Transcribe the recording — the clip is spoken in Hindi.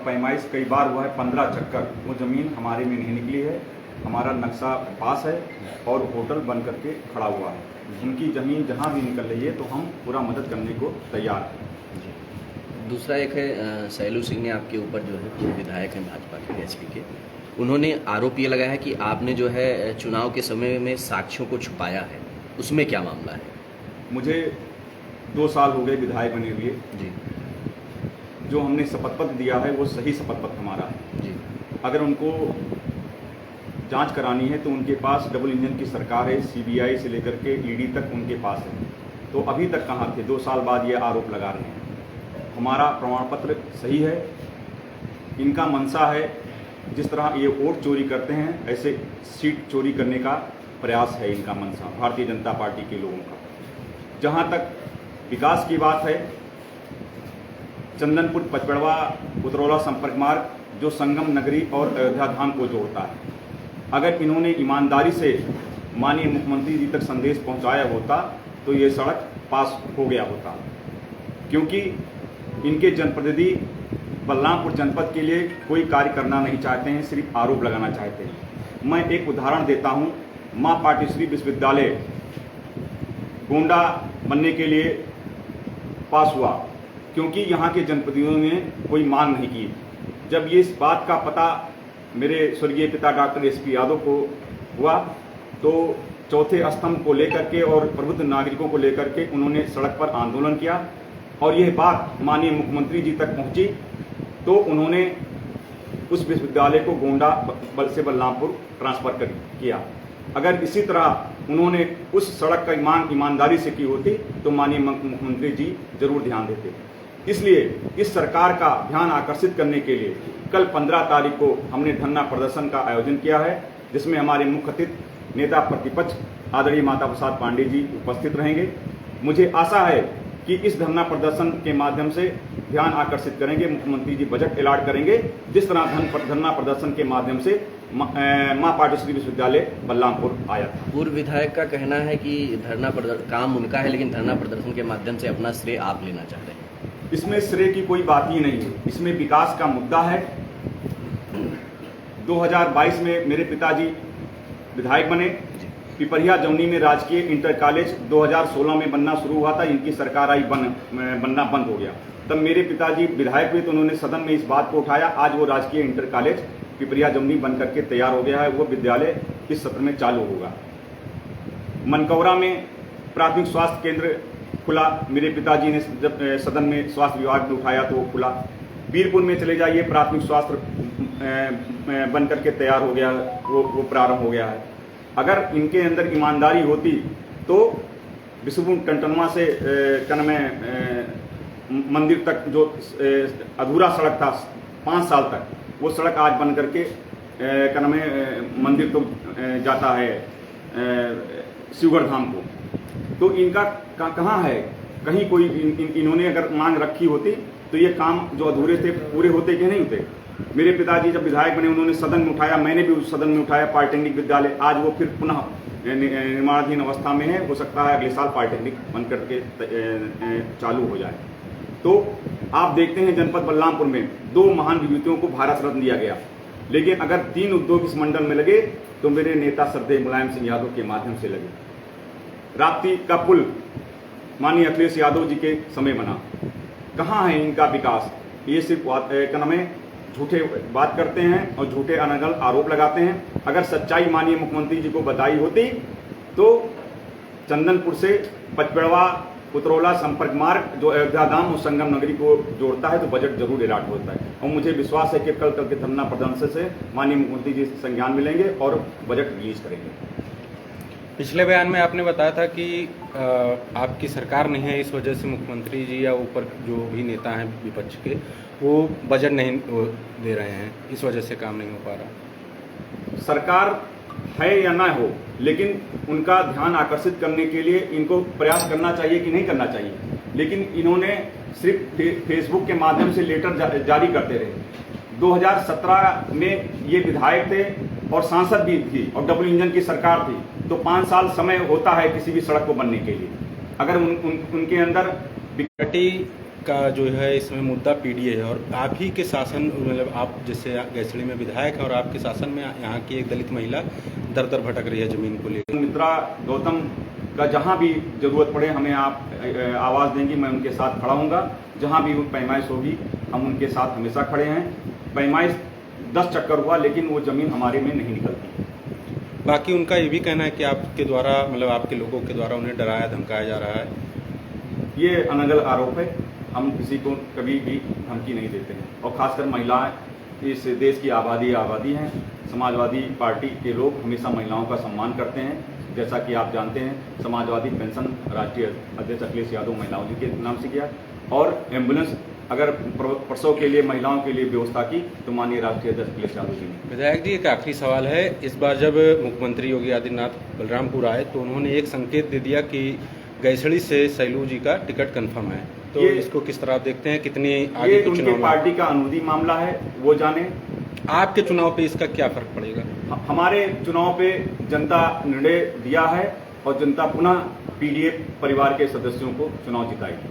पैमाइश कई बार हुआ है, 15 चक्कर, वो ज़मीन हमारे में नहीं निकली है। हमारा नक्शा पास है और होटल बन करके खड़ा हुआ है। उनकी ज़मीन जहाँ भी निकल रही है तो हम पूरा मदद करने को तैयार हैं। दूसरा एक है सैलू सिंह ने आपके ऊपर जो है पूर्व विधायक हैं भाजपा के एचपी के, उन्होंने आरोप ये लगाया है कि आपने जो है चुनाव के समय में साक्ष्यों को छुपाया है, उसमें क्या मामला है? मुझे 2 साल हो गए विधायक बने हुए जी जो हमने शपथ पत्र दिया है वो सही शपथ पत्र हमारा है जी। अगर उनको जांच करानी है तो उनके पास डबल इंजन की सरकार है, सीबीआई से लेकर के ईडी तक उनके पास है। तो अभी तक कहाँ थे? 2 साल बाद ये आरोप लगा रहे हैं। हमारा प्रमाण पत्र सही है। इनका मंशा है जिस तरह ये वोट चोरी करते हैं ऐसे सीट चोरी करने का प्रयास है इनका मंशा, भारतीय जनता पार्टी के लोगों का। जहाँ तक विकास की बात है, चंदनपुर पचपड़वा उतरौला संपर्क मार्ग जो संगम नगरी और अयोध्या धाम को जोड़ता है, अगर इन्होंने ईमानदारी से माननीय मुख्यमंत्री जी तक संदेश पहुंचाया होता तो ये सड़क पास हो गया होता। क्योंकि इनके जनप्रतिनिधि बलरामपुर जनपद के लिए कोई कार्य करना नहीं चाहते हैं, सिर्फ आरोप लगाना चाहते हैं। मैं एक उदाहरण देता हूं, मां पाटेश्वरी विश्वविद्यालय गोंडा बनने के लिए पास हुआ क्योंकि यहाँ के जनप्रतिनिधियों ने कोई मांग नहीं की। जब ये इस बात का पता मेरे स्वर्गीय पिता डॉक्टर एसपी यादव को हुआ तो चौथे स्तंभ को लेकर के और प्रबुद्ध नागरिकों को लेकर के उन्होंने सड़क पर आंदोलन किया और यह बात माननीय मुख्यमंत्री जी तक पहुंची तो उन्होंने उस विश्वविद्यालय को गोंडा से बलरामपुर ट्रांसफर किया। अगर इसी तरह उन्होंने उस सड़क का मांग ईमानदारी से की होती तो माननीय मुख्यमंत्री जी जरूर ध्यान देते। इसलिए इस सरकार का ध्यान आकर्षित करने के लिए कल 15 तारीख को हमने धरना प्रदर्शन का आयोजन किया है, जिसमें हमारे मुख्य अतिथि नेता प्रतिपक्ष आदरणीय माता प्रसाद पांडे जी उपस्थित रहेंगे। मुझे आशा है कि इस धरना प्रदर्शन के माध्यम से ध्यान आकर्षित करेंगे, मुख्यमंत्री जी बजट अलॉट करेंगे, जिस तरह धरना प्रदर्शन के माध्यम से मां पाटेश्वरी विश्वविद्यालय बलरामपुर आया था। पूर्व विधायक का कहना है कि धरना काम उनका है लेकिन धरना प्रदर्शन के माध्यम से अपना श्रेय आप लेना चाहते हैं। इसमें श्रेय की कोई बात ही नहीं है, इसमें विकास का मुद्दा है। 2022 में मेरे पिताजी विधायक बने, पिपरिया जमुनी में राजकीय इंटर कॉलेज 2016 में बनना शुरू हुआ था, इनकी सरकार आई बनना बंद हो गया। तब मेरे पिताजी विधायक हुए तो उन्होंने सदन में इस बात को उठाया। आज वो राजकीय इंटर कॉलेज पिपरिया जमुनी बन करके तैयार हो गया है, वो विद्यालय इस सत्र में चालू होगा। मनकौरा में प्राथमिक स्वास्थ्य केंद्र खुला, मेरे पिताजी ने जब सदन में स्वास्थ्य विभाग ने उठाया तो वो खुला। बीरपुर में चले जाइए, प्राथमिक स्वास्थ्य बन करके तैयार हो गया, वो प्रारंभ हो गया है। अगर इनके अंदर ईमानदारी होती तो विष्णुपुर टंटनवा से मंदिर तक जो अधूरा सड़क था 5 साल तक, वो सड़क आज बन करके मंदिर तो जाता है शिवगढ़ धाम को। तो इनका कहाँ है? कहीं कोई इन्होंने अगर मांग रखी होती तो ये काम जो अधूरे थे पूरे होते कि नहीं होते। मेरे पिताजी जब विधायक बने उन्होंने सदन में उठाया, मैंने भी उस सदन में उठाया पॉलिटेक्निक विद्यालय। आज वो फिर पुनः निर्माणाधीन अवस्था में है, हो सकता है अगले साल पॉलिटेक्निक बन करके चालू हो जाए। तो आप देखते हैं जनपद बलरामपुर में 2 महान विभूतियों को भारत रत्न दिया गया, लेकिन अगर 3 उद्योग इस मंडल में लगे तो मेरे नेता श्रद्धेय मुलायम सिंह यादव के माध्यम से लगे। राप्ती का पुल माननीय अखिलेश यादव जी के समय बना, कहाँ है इनका विकास? ये सिर्फ झूठे बात करते हैं और झूठे अनगल आरोप लगाते हैं। अगर सच्चाई माननीय मुख्यमंत्री जी को बताई होती तो चंदनपुर से पचपड़वा उतरौला संपर्क मार्ग जो अयोध्या धाम और संगम नगरी को जोड़ता है तो बजट जरूर अलॉट होता है। और मुझे विश्वास है कि कल के धरना प्रदर्शन से माननीय मुख्यमंत्री जी संज्ञान में लेंगे और बजट रिलीज करेंगे। पिछले बयान में आपने बताया था कि आपकी सरकार नहीं है, इस वजह से मुख्यमंत्री जी या ऊपर जो भी नेता हैं विपक्ष के वो बजट नहीं दे रहे हैं, इस वजह से काम नहीं हो पा रहा। सरकार है या ना हो, लेकिन उनका ध्यान आकर्षित करने के लिए इनको प्रयास करना चाहिए कि नहीं करना चाहिए। लेकिन इन्होंने सिर्फ फेसबुक के माध्यम से लेटर जारी करते रहे। 2017 में ये विधायक थे और सांसद भी थी और डबल इंजन की सरकार थी, तो 5 साल समय होता है किसी भी सड़क को बनने के लिए। अगर उनके अंदर घटी का जो है इसमें मुद्दा पीडीए है, और आप ही के शासन, मतलब आप जैसे गैसड़ी में विधायक हैं और आपके शासन में यहाँ की एक दलित महिला दर दर भटक रही है जमीन को लेकर। मित्रा गौतम का जहाँ भी जरूरत पड़े हमें आप आवाज़ देंगी, मैं उनके साथ खड़ा हूँगा। जहाँ भी वो पैमाइश होगी हम उनके साथ हमेशा खड़े हैं। पैमाइश 10 चक्कर हुआ लेकिन वो ज़मीन हमारे में नहीं निकलती। बाकी उनका ये भी कहना है कि आपके द्वारा, मतलब आपके लोगों के द्वारा उन्हें डराया धमकाया जा रहा है। ये अनगल आरोप है। हम किसी को कभी भी धमकी नहीं देते हैं, और खासकर महिलाएं इस देश की आबादी हैं। समाजवादी पार्टी के लोग हमेशा महिलाओं का सम्मान करते हैं। जैसा कि आप जानते हैं, समाजवादी पेंशन राष्ट्रीय अध्यक्ष अखिलेश यादव महिलाओं जी के नाम से किया, और एम्बुलेंस अगर प्रसव के लिए महिलाओं के लिए व्यवस्था की तो माननीय राष्ट्रीय अध्यक्ष अखिलेश यादव जी ने। विधायक जी, एक आखिरी सवाल है। इस बार जब मुख्यमंत्री योगी आदित्यनाथ बलरामपुर आए तो उन्होंने एक संकेत दे दिया कि गैसड़ी से सैलू जी का टिकट कंफर्म है, तो इसको किस तरह आप देखते हैं? कितनी आगे ये के उनके चुनाव पार्टी का अनुमति मामला है, वो जाने। आपके चुनाव पे इसका क्या फर्क पड़ेगा? हमारे चुनाव पे जनता निर्णय दिया है और जनता पुनः पीडीए परिवार के सदस्यों को चुनाव जिताएगी।